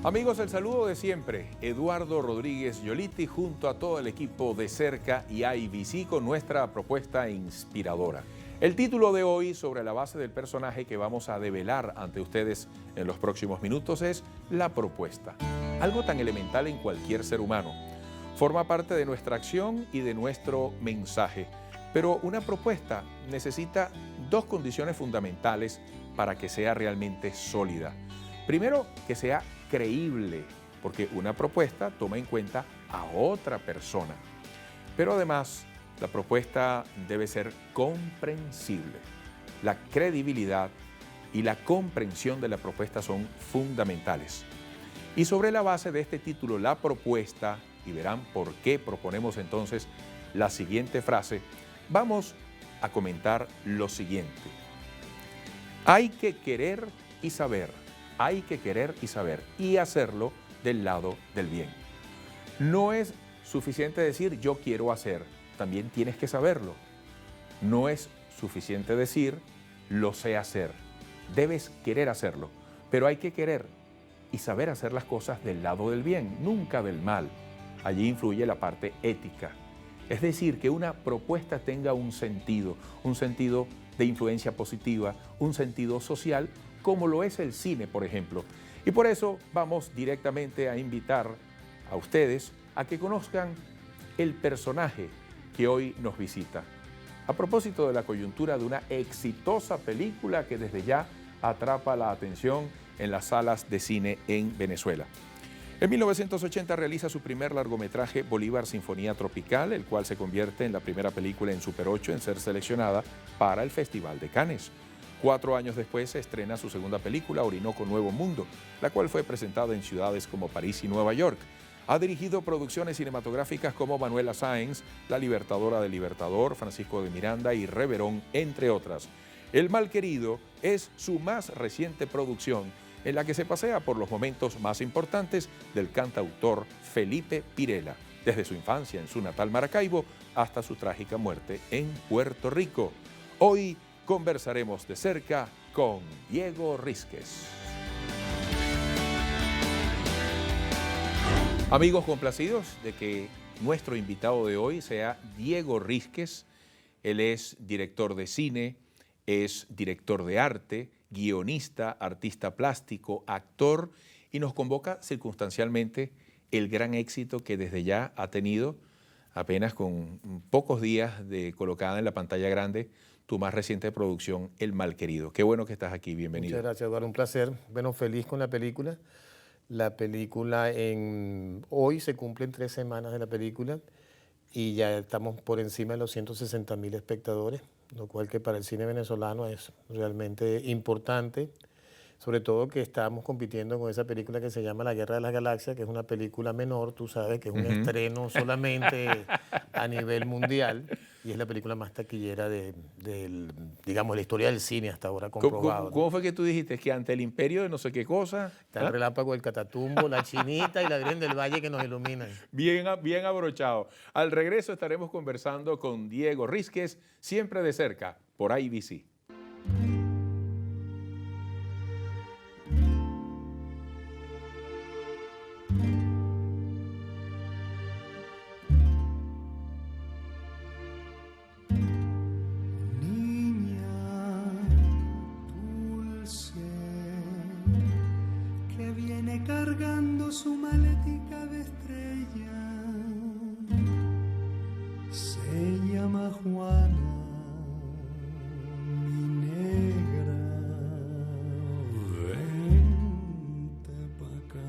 Amigos, el saludo de siempre, Eduardo Rodríguez Yoliti junto a todo el equipo de Cerca y IBC con nuestra propuesta inspiradora. El título de hoy, sobre la base del personaje que vamos a develar ante ustedes en los próximos minutos, es La Propuesta. Algo tan elemental en cualquier ser humano. Forma parte de nuestra acción y de nuestro mensaje. Pero una propuesta necesita dos condiciones fundamentales para que sea realmente sólida. Primero, que sea creíble, porque una propuesta toma en cuenta a otra persona. Pero además, la propuesta debe ser comprensible. La credibilidad y la comprensión de la propuesta son fundamentales. Y sobre la base de este título, La Propuesta, y verán por qué proponemos entonces la siguiente frase, vamos a comentar lo siguiente. Hay que querer y saber. Hay que querer y saber, y hacerlo del lado del bien. No es suficiente decir yo quiero hacer, también tienes que saberlo. No es suficiente decir lo sé hacer, debes querer hacerlo, pero hay que querer y saber hacer las cosas del lado del bien, nunca del mal. Allí influye la parte ética, es decir, que una propuesta tenga un sentido de influencia positiva, un sentido social, como lo es el cine, por ejemplo. Y por eso vamos directamente a invitar a ustedes a que conozcan el personaje que hoy nos visita. A propósito de la coyuntura de una exitosa película que desde ya atrapa la atención en las salas de cine en Venezuela. En 1980 realiza su primer largometraje Bolívar Sinfonía Tropical, el cual se convierte en la primera película en Super 8 en ser seleccionada para el Festival de Cannes. 4 años después se estrena su segunda película, Orinoco Nuevo Mundo, la cual fue presentada en ciudades como París y Nueva York. Ha dirigido producciones cinematográficas como Manuela Sáenz, La Libertadora del Libertador, Francisco de Miranda y Reverón, entre otras. El Malquerido es su más reciente producción, en la que se pasea por los momentos más importantes del cantautor Felipe Pirela, desde su infancia en su natal Maracaibo hasta su trágica muerte en Puerto Rico. Hoy conversaremos de cerca con Diego Rísquez. Amigos, complacidos de que nuestro invitado de hoy sea Diego Rísquez. Él es director de cine, es director de arte, guionista, artista plástico, actor, y nos convoca circunstancialmente el gran éxito que desde ya ha tenido, apenas con pocos días de colocada en la pantalla grande, tu más reciente producción, El Malquerido. Qué bueno que estás aquí, bienvenido. Muchas gracias, Eduardo, un placer. Bueno, feliz con la película. La película hoy se cumplen 3 semanas de la película y ya estamos por encima de los 160.000 espectadores, lo cual que para el cine venezolano es realmente importante. Sobre todo que estamos compitiendo con esa película que se llama La Guerra de las Galaxias, que es una película menor, tú sabes, que es un estreno solamente a nivel mundial y es la película más taquillera digamos, la historia del cine hasta ahora comprobado. ¿Cómo fue que tú dijiste que ante el imperio de no sé qué cosa? Está el relámpago del Catatumbo, la Chinita y la Virgen del Valle que nos iluminan. Bien abrochado. Al regreso estaremos conversando con Diego Rísquez, siempre de cerca, por IBC. Cargando su maletica de estrella, se llama Juana, mi negra, vente pa' acá.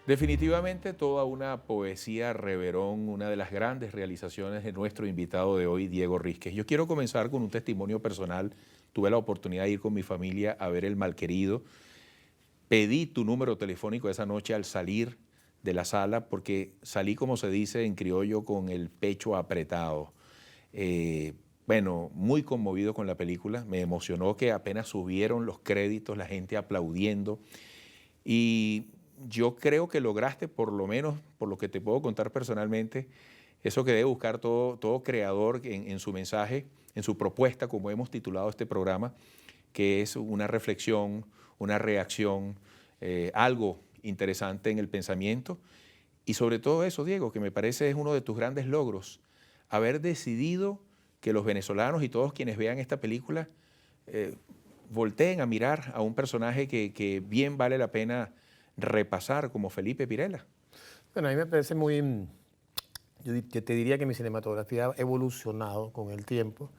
Definitivamente toda una poesía, Reverón, una de las grandes realizaciones de nuestro invitado de hoy, Diego Rísquez. Yo quiero comenzar con un testimonio personal. Tuve la oportunidad de ir con mi familia a ver El Malquerido. Pedí tu número telefónico esa noche al salir de la sala porque salí, como se dice en criollo, con el pecho apretado. Bueno, muy conmovido con la película. Me emocionó que apenas subieron los créditos, la gente aplaudiendo. Y yo creo que lograste, por lo menos por lo que te puedo contar personalmente, eso que debe buscar todo creador en su mensaje, en su propuesta, como hemos titulado este programa, que es una reflexión, una reacción, algo interesante en el pensamiento. Y sobre todo eso, Diego, que me parece es uno de tus grandes logros, haber decidido que los venezolanos y todos quienes vean esta película volteen a mirar a un personaje que bien vale la pena repasar, como Felipe Pirela. Bueno, a mí me parece muy... Yo te diría que mi cinematografía ha evolucionado con el tiempo.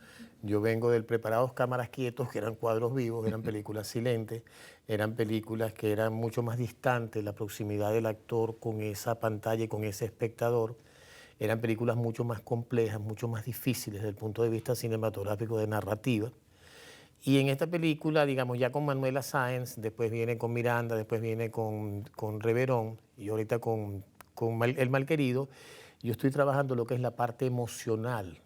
Yo vengo del Preparados Cámaras Quietos, que eran cuadros vivos, eran películas silentes, eran películas que eran mucho más distantes, la proximidad del actor con esa pantalla y con ese espectador. Eran películas mucho más complejas, mucho más difíciles desde el punto de vista cinematográfico de narrativa. Y en esta película, digamos, ya con Manuela Sáenz, después viene con Miranda, después viene con Reverón y ahorita con El Malquerido, yo estoy trabajando lo que es la parte emocional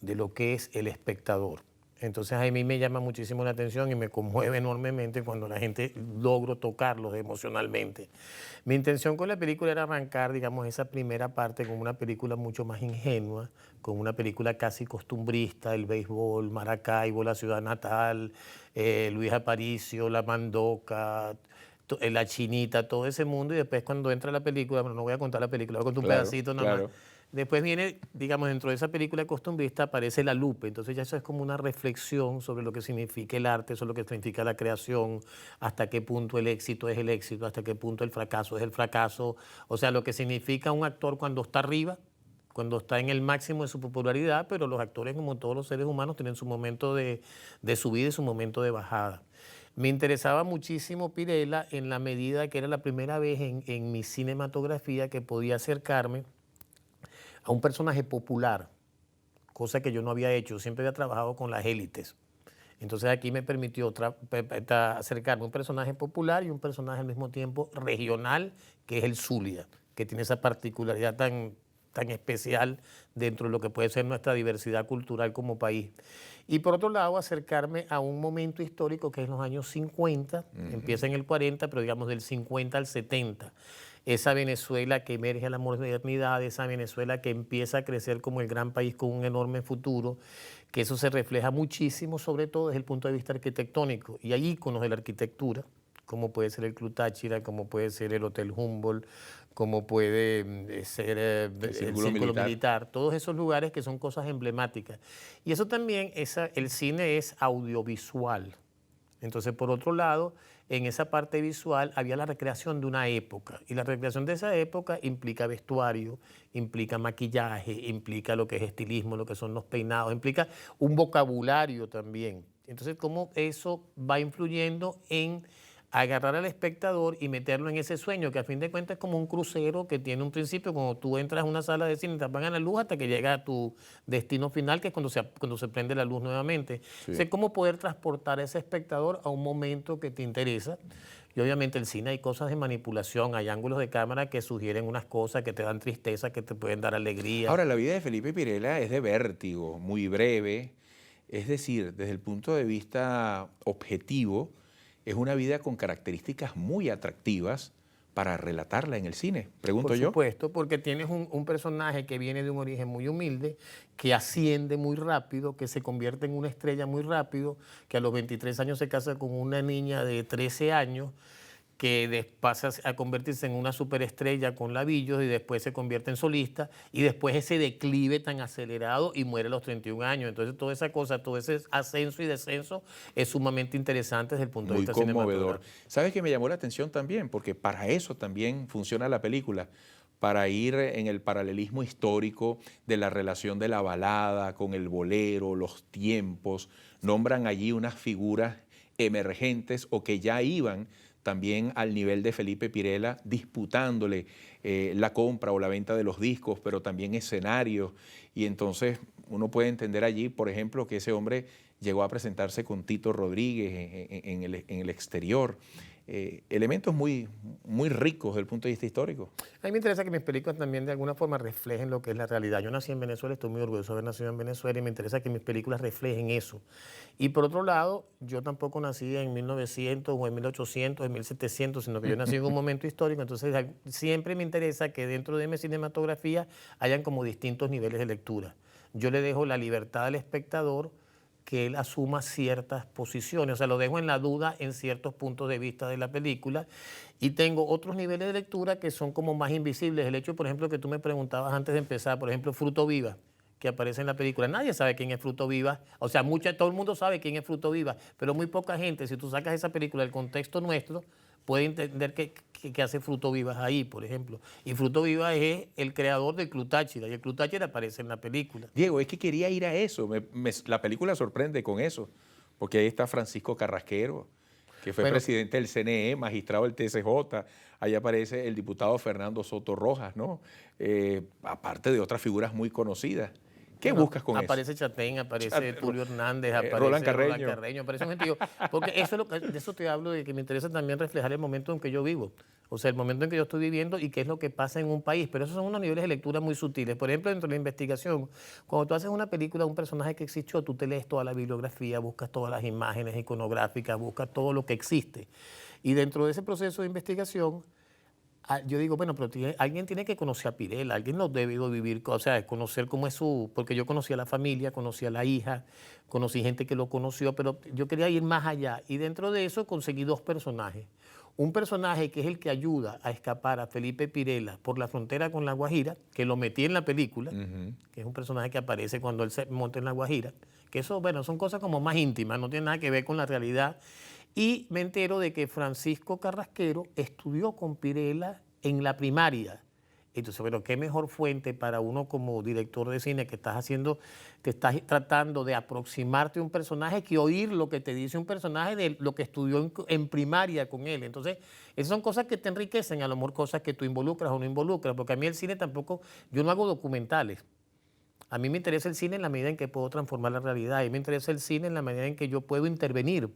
de lo que es el espectador. Entonces a mí me llama muchísimo la atención y me conmueve enormemente cuando la gente logro tocarlos emocionalmente. Mi intención con la película era arrancar, digamos, esa primera parte con una película mucho más ingenua, con una película casi costumbrista, el béisbol, Maracaibo, la ciudad natal, Luis Aparicio, La Mandoca, La Chinita, todo ese mundo, y después cuando entra la película, bueno, no voy a contar la película, voy a contar un pedacito nada más. Después viene, digamos, dentro de esa película costumbrista aparece La Lupe, entonces ya eso es como una reflexión sobre lo que significa el arte, sobre lo que significa la creación, hasta qué punto el éxito es el éxito, hasta qué punto el fracaso es el fracaso, o sea, lo que significa un actor cuando está arriba, cuando está en el máximo de su popularidad, pero los actores, como todos los seres humanos, tienen su momento de subida y su momento de bajada. Me interesaba muchísimo Pirela en la medida que era la primera vez en mi cinematografía que podía acercarme a un personaje popular, cosa que yo no había hecho, siempre había trabajado con las élites. Entonces aquí me permitió acercarme a un personaje popular y un personaje al mismo tiempo regional, que es el Zulia, que tiene esa particularidad tan especial dentro de lo que puede ser nuestra diversidad cultural como país. Y por otro lado, acercarme a un momento histórico que es los años 50, empieza en el 40, pero digamos del 50 al 70. Esa Venezuela que emerge a la modernidad, esa Venezuela que empieza a crecer como el gran país con un enorme futuro, que eso se refleja muchísimo, sobre todo desde el punto de vista arquitectónico. Y hay íconos de la arquitectura, como puede ser el Club Táchira, como puede ser el Hotel Humboldt, como puede ser el Círculo Militar, todos esos lugares que son cosas emblemáticas. Y eso también, el cine es audiovisual. Entonces, por otro lado, en esa parte visual había la recreación de una época, y la recreación de esa época implica vestuario, implica maquillaje, implica lo que es estilismo, lo que son los peinados, implica un vocabulario también. Entonces, cómo eso va influyendo en agarrar al espectador y meterlo en ese sueño, que a fin de cuentas es como un crucero que tiene un principio, cuando tú entras a una sala de cine te apagan la luz hasta que llega a tu destino final, que es cuando se prende la luz nuevamente. Sí. O sea, cómo poder transportar a ese espectador a un momento que te interesa. Y obviamente el cine hay cosas de manipulación, hay ángulos de cámara que sugieren unas cosas, que te dan tristeza, que te pueden dar alegría. Ahora, la vida de Felipe Pirela es de vértigo, muy breve, es decir, desde el punto de vista objetivo, es una vida con características muy atractivas para relatarla en el cine, pregunto yo. Por supuesto, porque tienes un personaje que viene de un origen muy humilde, que asciende muy rápido, que se convierte en una estrella muy rápido, que a los 23 años se casa con una niña de 13 años, que pasa a convertirse en una superestrella con Lavillos y después se convierte en solista, y después ese declive tan acelerado y muere a los 31 años. Entonces toda esa cosa, todo ese ascenso y descenso es sumamente interesante desde el punto de vista cinematográfico. ¿Sabes qué me llamó la atención también? Porque para eso también funciona la película, para ir en el paralelismo histórico de la relación de la balada con el bolero, los tiempos. Nombran allí unas figuras emergentes o que ya iban también al nivel de Felipe Pirela, disputándole la compra o la venta de los discos, pero también escenarios. Y entonces uno puede entender allí, por ejemplo, que ese hombre llegó a presentarse con Tito Rodríguez en el exterior. Elementos muy ricos desde el punto de vista histórico. A mí me interesa que mis películas también de alguna forma reflejen lo que es la realidad. Yo nací en Venezuela, estoy muy orgulloso de haber nacido en Venezuela y me interesa que mis películas reflejen eso. Y por otro lado, yo tampoco nací en 1900 o en 1800 o en 1700, sino que yo nací en un momento histórico. Entonces siempre me interesa que dentro de mi cinematografía hayan como distintos niveles de lectura. Yo le dejo la libertad al espectador que él asuma ciertas posiciones. O sea, lo dejo en la duda en ciertos puntos de vista de la película. Y tengo otros niveles de lectura que son como más invisibles. El hecho, por ejemplo, que tú me preguntabas antes de empezar, por ejemplo, Fruto Viva, que aparece en la película. Nadie sabe quién es Fruto Viva. O sea, todo el mundo sabe quién es Fruto Viva, pero muy poca gente, si tú sacas esa película del contexto nuestro, puede entender que hace Fruto Vivas ahí, por ejemplo. Y Fruto Viva es el creador del Club Táchira, y el Club Táchira aparece en la película. Diego, es que quería ir a eso. La película sorprende con eso, porque ahí está Francisco Carrasquero, que fue presidente del CNE, magistrado del TSJ. Ahí aparece el diputado Fernando Soto Rojas, ¿no? Aparte de otras figuras muy conocidas. ¿Qué buscas con eso? Aparece Chatén, aparece Tulio Hernández, aparece Roland Carreño. aparece un gentío. Porque eso es de eso te hablo, de que me interesa también reflejar el momento en que yo vivo. O sea, el momento en que yo estoy viviendo y qué es lo que pasa en un país. Pero esos son unos niveles de lectura muy sutiles. Por ejemplo, dentro de la investigación, cuando tú haces una película de un personaje que existió, tú te lees toda la bibliografía, buscas todas las imágenes iconográficas, buscas todo lo que existe. Y dentro de ese proceso de investigación, yo digo, bueno, pero alguien tiene que conocer a Pirela, alguien lo debe vivir, o sea, conocer cómo es porque yo conocí a la familia, conocí a la hija, conocí gente que lo conoció, pero yo quería ir más allá. Y dentro de eso conseguí dos personajes. Un personaje que es el que ayuda a escapar a Felipe Pirela por la frontera con La Guajira, que lo metí en la película, que es un personaje que aparece cuando él se monta en La Guajira, que eso, bueno, son cosas como más íntimas, no tiene nada que ver con la realidad. Y me entero de que Francisco Carrasquero estudió con Pirela en la primaria. Entonces, bueno, qué mejor fuente para uno como director de cine que te estás tratando de aproximarte a un personaje que oír lo que te dice un personaje de lo que estudió en primaria con él. Entonces, esas son cosas que te enriquecen, a lo mejor cosas que tú involucras o no involucras, porque a mí el cine tampoco, yo no hago documentales. A mí me interesa el cine en la medida en que puedo transformar la realidad. A mí me interesa el cine en la medida en que yo puedo intervenir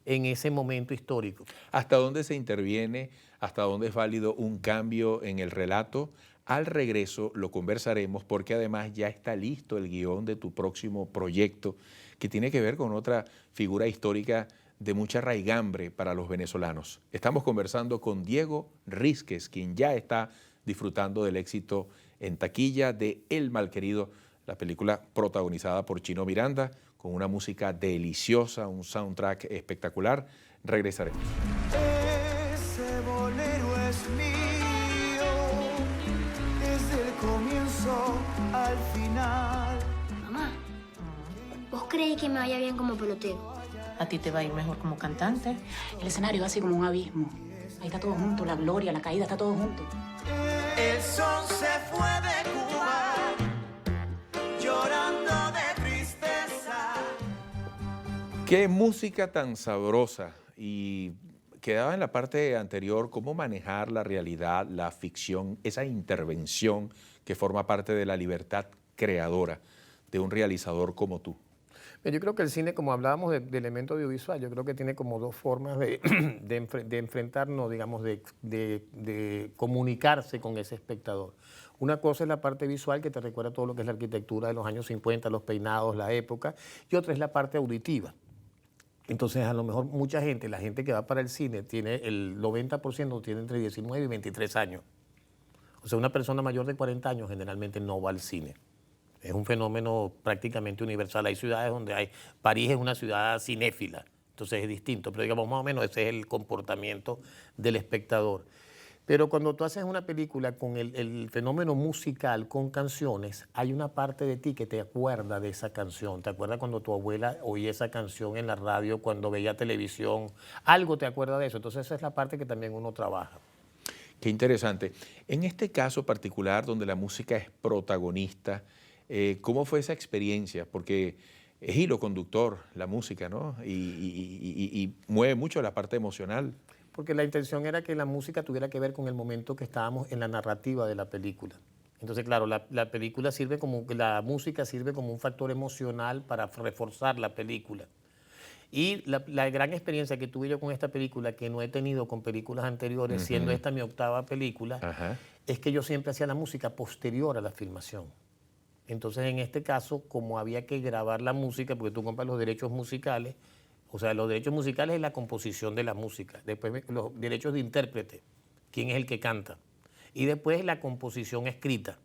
en ese momento histórico. ¿Hasta dónde se interviene? ¿Hasta dónde es válido un cambio en el relato? Al regreso lo conversaremos porque además ya está listo el guión de tu próximo proyecto que tiene que ver con otra figura histórica de mucha raigambre para los venezolanos. Estamos conversando con Diego Rísquez, quien ya está disfrutando del éxito en taquilla de El Malquerido, la película protagonizada por Chino Miranda, con una música deliciosa, un soundtrack espectacular. Regresaremos. Ese bolero es mío, desde el comienzo al final. Mamá, ¿vos creéis que me vaya bien como pelotero? A ti te va a ir mejor como cantante. El escenario es así como un abismo. Ahí está todo junto, la gloria, la caída, está todo junto. El sol se fue de Cuba, llorando de tristeza. Qué música tan sabrosa. Y quedaba en la parte anterior cómo manejar la realidad, la ficción, esa intervención que forma parte de la libertad creadora de un realizador como tú. Yo creo que el cine, como hablábamos de elemento audiovisual, yo creo que tiene como dos formas de enfrentarnos, digamos, de comunicarse con ese espectador. Una cosa es la parte visual, que te recuerda todo lo que es la arquitectura de los años 50, los peinados, la época, y otra es la parte auditiva. Entonces, a lo mejor mucha gente, la gente que va para el cine, tiene el 90% tiene entre 19 y 23 años. O sea, una persona mayor de 40 años generalmente no va al cine. Es un fenómeno prácticamente universal. Hay ciudades donde hay... París es una ciudad cinéfila, entonces es distinto, pero digamos más o menos ese es el comportamiento del espectador. Pero cuando tú haces una película con el fenómeno musical, con canciones, hay una parte de ti que te acuerda de esa canción. ¿Te acuerdas cuando tu abuela oía esa canción en la radio, cuando veía televisión? Algo te acuerda de eso. Entonces esa es la parte que también uno trabaja. Qué interesante. En este caso particular, donde la música es protagonista, ¿cómo fue esa experiencia? Porque es hilo conductor la música, ¿no? Y mueve mucho la parte emocional. Porque la intención era que la música tuviera que ver con el momento que estábamos en la narrativa de la película. Entonces, claro, la película sirve como, la música sirve como un factor emocional para reforzar la película. Y la gran experiencia que tuve yo con esta película, que no he tenido con películas anteriores, siendo esta mi octava película, es que yo siempre hacía la música posterior a la filmación. Entonces, en este caso, como había que grabar la música, porque tú compras los derechos musicales, o sea, los derechos musicales es la composición de la música, después los derechos de intérprete, quién es el que canta, y después la composición escrita.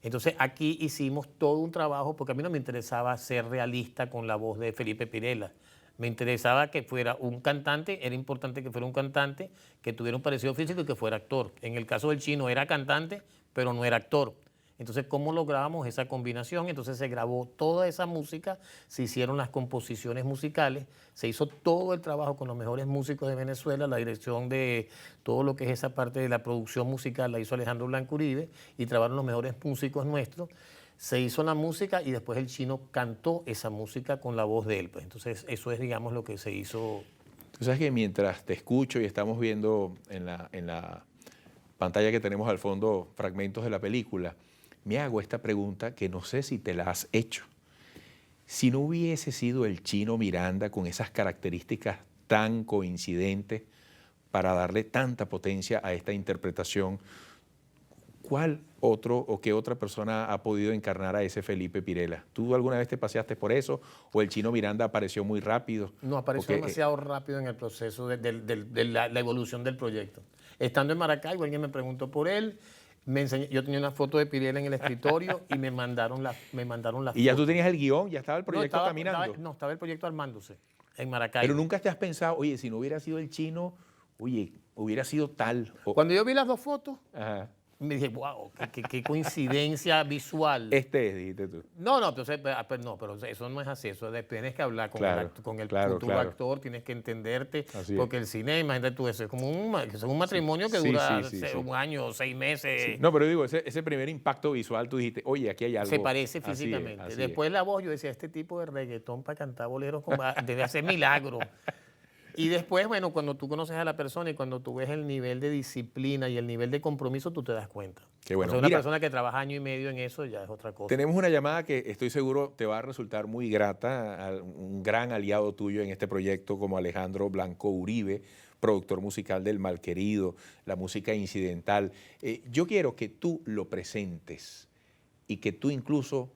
Entonces aquí hicimos todo un trabajo, porque a mí no me interesaba ser realista con la voz de Felipe Pirela. Me interesaba que fuera un cantante, era importante que fuera un cantante, que tuviera un parecido físico y que fuera actor. En el caso del Chino era cantante, pero no era actor. Entonces, ¿cómo lográbamos esa combinación? Entonces se grabó toda esa música, se hicieron las composiciones musicales, se hizo todo el trabajo con los mejores músicos de Venezuela, la dirección de todo lo que es esa parte de la producción musical la hizo Alejandro Blanco Uribe y trabajaron los mejores músicos nuestros. Se hizo la música y después el Chino cantó esa música con la voz de él. Pues. Entonces, eso es, digamos, lo que se hizo. Tú sabes que mientras te escucho y estamos viendo en la pantalla que tenemos al fondo fragmentos de la película, me hago esta pregunta que no sé si te la has hecho. Si no hubiese sido el Chino Miranda con esas características tan coincidentes para darle tanta potencia a esta interpretación, ¿cuál otro o qué otra persona ha podido encarnar a ese Felipe Pirela? ¿Tú alguna vez te paseaste por eso o el Chino Miranda apareció muy rápido? No, apareció demasiado rápido en el proceso de la evolución del proyecto. Estando en Maracaibo, alguien me preguntó por él. Yo tenía una foto de Pirela en el escritorio y me mandaron la ¿Y ya foto. tú tenías el guión? ¿Ya estaba el proyecto caminando? No, estaba el proyecto armándose en Maracaibo. Pero nunca te has pensado, oye, si no hubiera sido el Chino, oye, hubiera sido tal. Cuando yo vi las dos fotos, Ajá. me dije, wow, qué coincidencia visual. Dijiste tú. No, entonces, pero eso no es así. Eso tienes que hablar con el futuro actor, tienes que entenderte, Así porque el cine, imagínate tú, eso es como un matrimonio que dura un año, 6 meses. Sí. No, pero digo, ese primer impacto visual, tú dijiste, oye, aquí hay algo. Se parece físicamente. Así es. Después la voz, yo decía, este tipo de reggaetón para cantar boleros debe hacer milagros. Y después, bueno, cuando tú conoces a la persona y cuando tú ves el nivel de disciplina y el nivel de compromiso, tú te das cuenta. Qué bueno. O sea, una persona que trabaja año y medio en eso ya es otra cosa. Tenemos una llamada que estoy seguro te va a resultar muy grata, un gran aliado tuyo en este proyecto como Alejandro Blanco Uribe, productor musical del Malquerido, la música incidental. Yo quiero que tú lo presentes y que tú incluso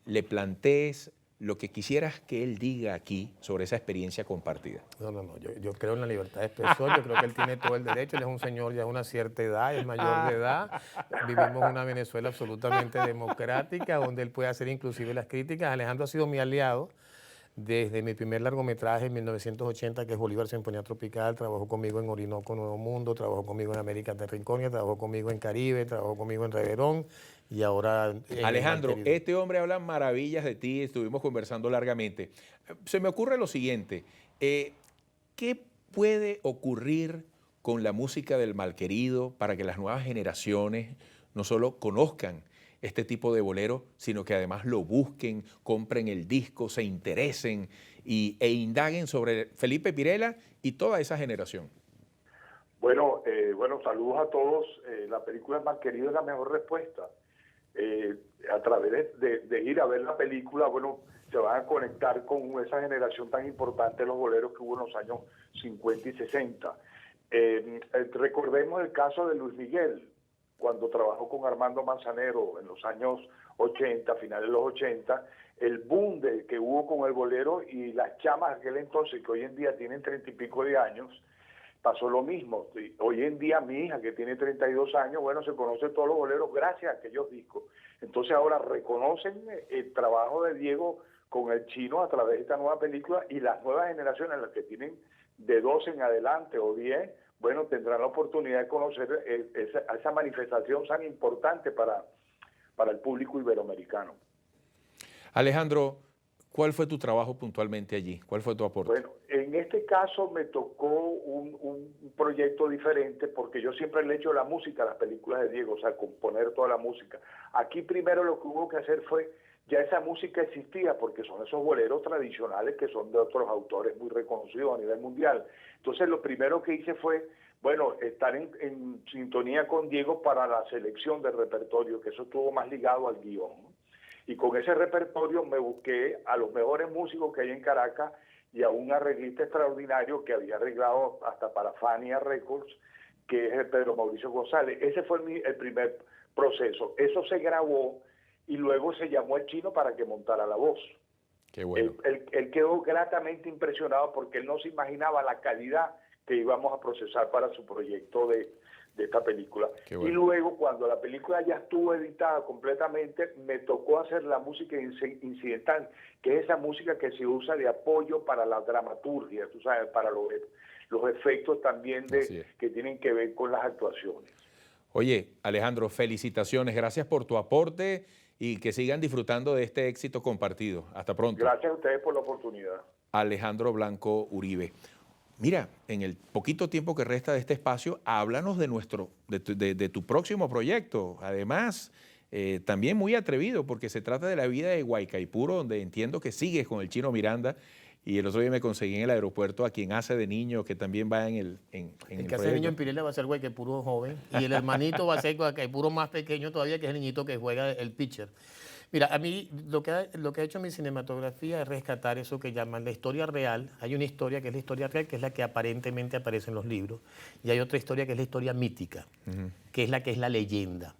le plantees lo que quisieras que él diga aquí sobre esa experiencia compartida. No, yo creo en la libertad de expresión, yo creo que él tiene todo el derecho, él es un señor ya de una cierta edad, es mayor de edad, vivimos en una Venezuela absolutamente democrática, donde él puede hacer inclusive las críticas. Alejandro ha sido mi aliado desde mi primer largometraje en 1980, que es Bolívar Sinfonía Tropical, trabajó conmigo en Orinoco Nuevo Mundo, trabajó conmigo en América de Rinconia, trabajó conmigo en Caribe, trabajó conmigo en Reverón y ahora... Alejandro, este hombre habla maravillas de ti, estuvimos conversando largamente. Se me ocurre lo siguiente, ¿qué puede ocurrir con la música del Malquerido para que las nuevas generaciones no solo conozcan este tipo de bolero, sino que además lo busquen, compren el disco, se interesen e indaguen sobre Felipe Pirela y toda esa generación? Bueno, saludos a todos. La película Malquerido es la mejor respuesta. A través de ir a ver la película, bueno, se van a conectar con esa generación tan importante de los boleros que hubo en los años 50 y 60. Recordemos el caso de Luis Miguel, cuando trabajó con Armando Manzanero en los años 80, finales de los 80, el boom que hubo con el bolero y las chamas de aquel entonces, que hoy en día tienen 30 y pico de años, pasó lo mismo. Hoy en día mi hija, que tiene 32 años, bueno, se conoce todos los boleros gracias a aquellos discos. Entonces ahora reconocen el trabajo de Diego con el Chino a través de esta nueva película, y las nuevas generaciones, las que tienen de 12 en adelante o 10, bueno, tendrán la oportunidad de conocer esa manifestación tan importante para el público iberoamericano. Alejandro, ¿cuál fue tu trabajo puntualmente allí? ¿Cuál fue tu aporte? Bueno, en este caso me tocó un proyecto diferente, porque yo siempre le he hecho la música a las películas de Diego, o sea, componer toda la música. Aquí primero lo que hubo que hacer fue, ya esa música existía, porque son esos boleros tradicionales que son de otros autores muy reconocidos a nivel mundial. Entonces lo primero que hice fue, bueno, estar en sintonía con Diego para la selección del repertorio, que eso estuvo más ligado al guión. Y con ese repertorio me busqué a los mejores músicos que hay en Caracas y a un arreglista extraordinario que había arreglado hasta para Fania Records, que es el Pedro Mauricio González. Ese fue el primer proceso. Eso se grabó y luego se llamó el Chino para que montara la voz. Qué bueno. Él quedó gratamente impresionado porque él no se imaginaba la calidad que íbamos a procesar para su proyecto de esta película. Qué bueno. Y luego, cuando la película ya estuvo editada completamente, me tocó hacer la música incidental, que es esa música que se usa de apoyo para la dramaturgia, tú sabes, para los efectos también Así es. que tienen que ver con las actuaciones. Oye, Alejandro, felicitaciones. Gracias por tu aporte y que sigan disfrutando de este éxito compartido. Hasta pronto. Gracias a ustedes por la oportunidad. Alejandro Blanco Uribe. Mira, en el poquito tiempo que resta de este espacio, háblanos de tu próximo proyecto. Además, también muy atrevido, porque se trata de la vida de Guaycaipuro, donde entiendo que sigues con el Chino Miranda. Y el otro día me conseguí en el aeropuerto a quien hace de niño, que también va en el El que hace de niño en Pirela va a ser Guaycaipuro joven y el hermanito va a ser Guaycaipuro más pequeño todavía, que es el niñito que juega el pitcher. Mira, a mí lo que ha hecho mi cinematografía es rescatar eso que llaman la historia real. Hay una historia que es la historia real, que es la que aparentemente aparece en los libros. Y hay otra historia que es la historia mítica, que es la leyenda.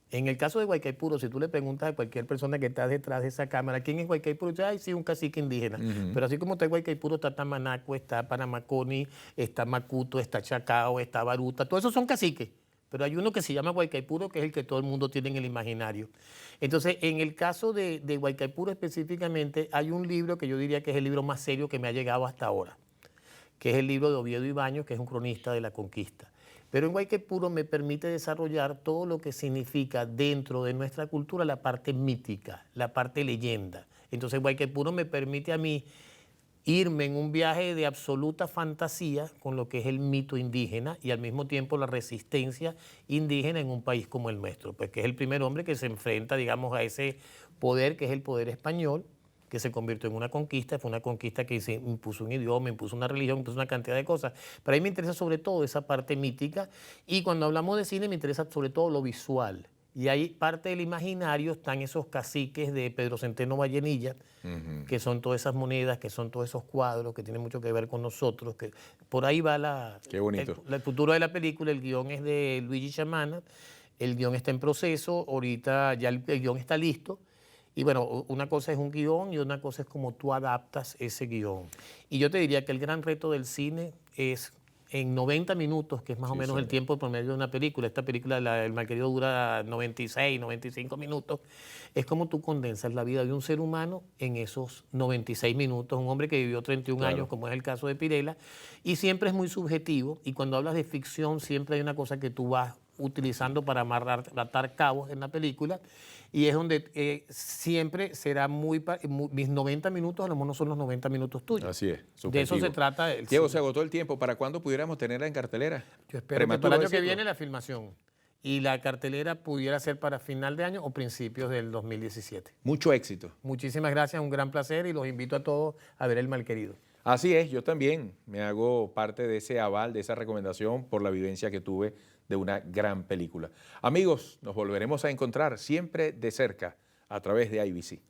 En el caso de Guaycaipuro, si tú le preguntas a cualquier persona que está detrás de esa cámara, ¿quién es Guaycaipuro? Dice, ay, sí, un cacique indígena. Pero así como está Guaycaipuro, está Tamanaco, está Panamaconi, está Macuto, está Chacao, está Baruta. Todos esos son caciques. Pero hay uno que se llama Guaycaipuro, que es el que todo el mundo tiene en el imaginario. Entonces, en el caso de Guaycaipuro específicamente, hay un libro que yo diría que es el libro más serio que me ha llegado hasta ahora, que es el libro de Oviedo Ibáñez, que es un cronista de la conquista. Pero en Guaycaipuro me permite desarrollar todo lo que significa dentro de nuestra cultura la parte mítica, la parte leyenda. Entonces Guaycaipuro me permite a mí irme en un viaje de absoluta fantasía con lo que es el mito indígena y al mismo tiempo la resistencia indígena en un país como el nuestro, pues que es el primer hombre que se enfrenta, digamos, a ese poder que es el poder español, que se convirtió en una conquista. Fue una conquista que impuso un idioma, impuso una religión, impuso una cantidad de cosas. Pero a mí me interesa sobre todo esa parte mítica, y cuando hablamos de cine me interesa sobre todo lo visual. Y ahí parte del imaginario están esos caciques de Pedro Centeno Vallenilla, que son todas esas monedas, que son todos esos cuadros, que tienen mucho que ver con nosotros. Que por ahí va Qué bonito. el futuro de la película. El guión es de Luigi Chamana, el guión está en proceso, ahorita ya el guión está listo. Y bueno, una cosa es un guión y una cosa es cómo tú adaptas ese guión. Y yo te diría que el gran reto del cine es en 90 minutos, que es más o menos el tiempo promedio de una película. Esta película, El Malquerido, dura 96, 95 minutos. Es como tú condensas la vida de un ser humano en esos 96 minutos. Un hombre que vivió 31 años, como es el caso de Pirela. Y siempre es muy subjetivo. Y cuando hablas de ficción, siempre hay una cosa que tú vas utilizando para atar cabos en la película. Y es donde siempre será mis 90 minutos a lo mejor no son los 90 minutos tuyos. Así es, de eso se trata el Diego, cine. se agotó el tiempo. ¿Para cuándo pudiéramos tenerla en cartelera? Yo espero que Prematuro para el año que decirlo. viene la filmación. Y la cartelera pudiera ser para final de año o principios del 2017. Mucho éxito. Muchísimas gracias, un gran placer, y los invito a todos a ver El Malquerido. Así es, yo también me hago parte de ese aval, de esa recomendación por la vivencia que tuve de una gran película. Amigos, nos volveremos a encontrar siempre de cerca a través de IBC.